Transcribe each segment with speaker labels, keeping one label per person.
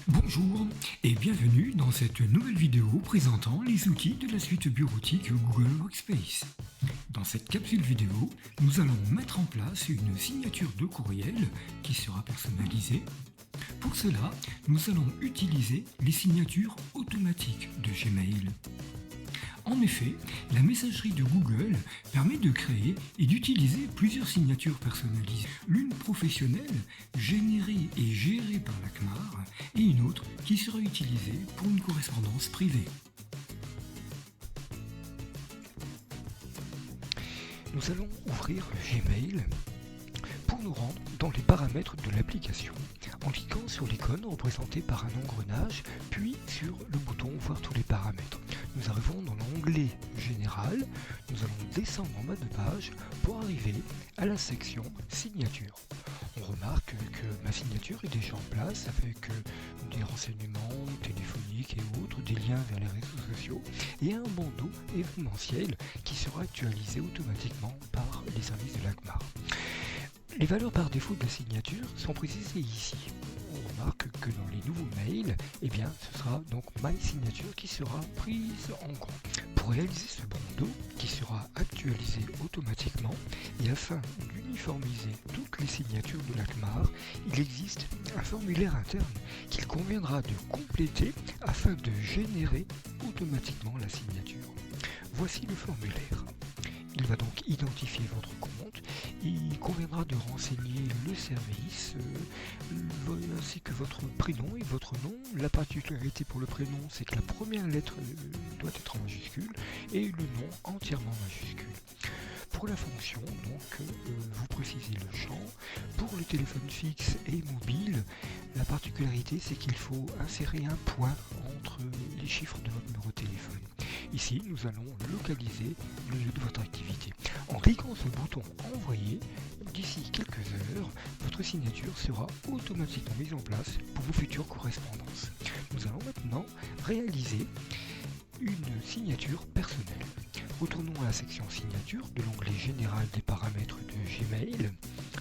Speaker 1: Bonjour et bienvenue dans cette nouvelle vidéo présentant les outils de la suite bureautique Google Workspace. Dans cette capsule vidéo, nous allons mettre en place une signature de courriel qui sera personnalisée. Pour cela, nous allons utiliser les signatures automatiques de Gmail. En effet, la messagerie de Google permet de créer et d'utiliser plusieurs signatures personnalisées. L'une professionnelle, générée et gérée par la CMAR, et une autre qui sera utilisée pour une correspondance privée.
Speaker 2: Nous allons ouvrir Gmail pour nous rendre dans les paramètres de l'application en cliquant sur l'icône représentée par un engrenage, puis sur le bouton Voir tous les paramètres. Nous arrivons dans l'onglet Général, nous allons descendre en bas de page pour arriver à la section Signature. On remarque que ma signature est déjà en place avec des renseignements téléphoniques et autres, des liens vers les réseaux sociaux et un bandeau événementiel qui sera actualisé automatiquement par les services de l'ACMAR. Les valeurs par défaut de la signature sont précisées ici. On remarque que dans les nouveaux mails, ce sera donc My Signature qui sera prise en compte. Pour réaliser ce bandeau qui sera actualisé automatiquement et afin d'uniformiser toutes les signatures de l'ACMAR, il existe un formulaire interne qu'il conviendra de compléter afin de générer automatiquement la signature. Voici le formulaire. Il va donc identifier votre compte, il conviendra de renseigner le service, ainsi que votre prénom et votre nom. La particularité pour le prénom, c'est que la première lettre doit être en majuscule et le nom entièrement majuscule. Pour la fonction, vous précisez le champ. Pour le téléphone fixe et mobile, la particularité, c'est qu'il faut insérer un point entre les chiffres de votre numéro de téléphone. Ici, nous allons localiser le lieu de votre activité. En cliquant sur le bouton Envoyer, d'ici quelques heures, votre signature sera automatiquement mise en place pour vos futures correspondances. Nous allons maintenant réaliser une signature personnelle. Retournons à la section signature de l'onglet général des paramètres de Gmail.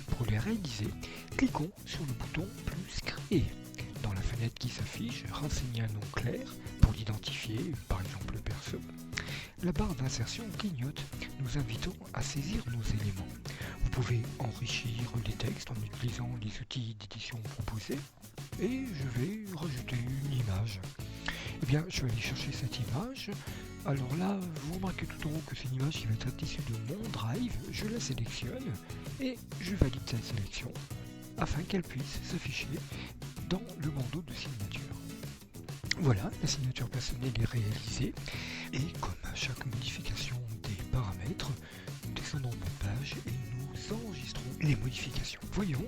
Speaker 2: Pour les réaliser, cliquons sur le bouton plus créer. Dans la fenêtre qui s'affiche, renseignez un nom clair pour l'identifier, par exemple perso. La barre d'insertion clignote, nous invitons à saisir nos éléments. Vous pouvez enrichir les textes en utilisant les outils d'édition proposés et je vais rajouter une image. Je vais aller chercher cette image. Alors là, vous remarquez tout en haut que c'est une image qui va être issue de mon Drive. Je la sélectionne et je valide cette sélection afin qu'elle puisse s'afficher dans le bandeau de signature. Voilà, la signature personnelle est réalisée et comme à chaque modification des paramètres, nous descendons de page et nous enregistrons les modifications. Voyons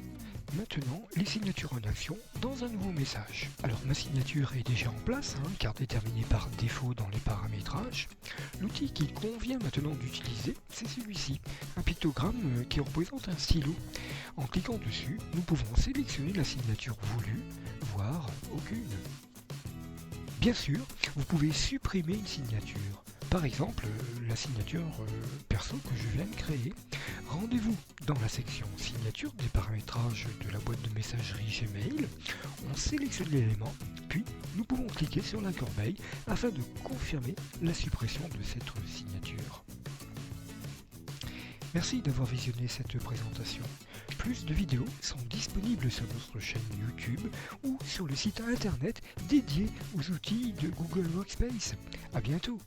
Speaker 2: maintenant les signatures en action dans un nouveau message. Alors ma signature est déjà en place car déterminée par défaut dans les paramétrages. L'outil qu'il convient maintenant d'utiliser, c'est celui-ci, un pictogramme qui représente un stylo. En cliquant dessus, nous pouvons sélectionner la signature voulue, voire aucune. Bien sûr, vous pouvez supprimer une signature. Par exemple, la signature perso que je viens de créer. Rendez-vous dans la section signature des paramétrages de la boîte de messagerie Gmail. On sélectionne l'élément, puis nous pouvons cliquer sur la corbeille afin de confirmer la suppression de cette signature. Merci d'avoir visionné cette présentation. Plus de vidéos sont disponibles sur notre chaîne YouTube ou sur le site internet dédié aux outils de Google Workspace. À bientôt!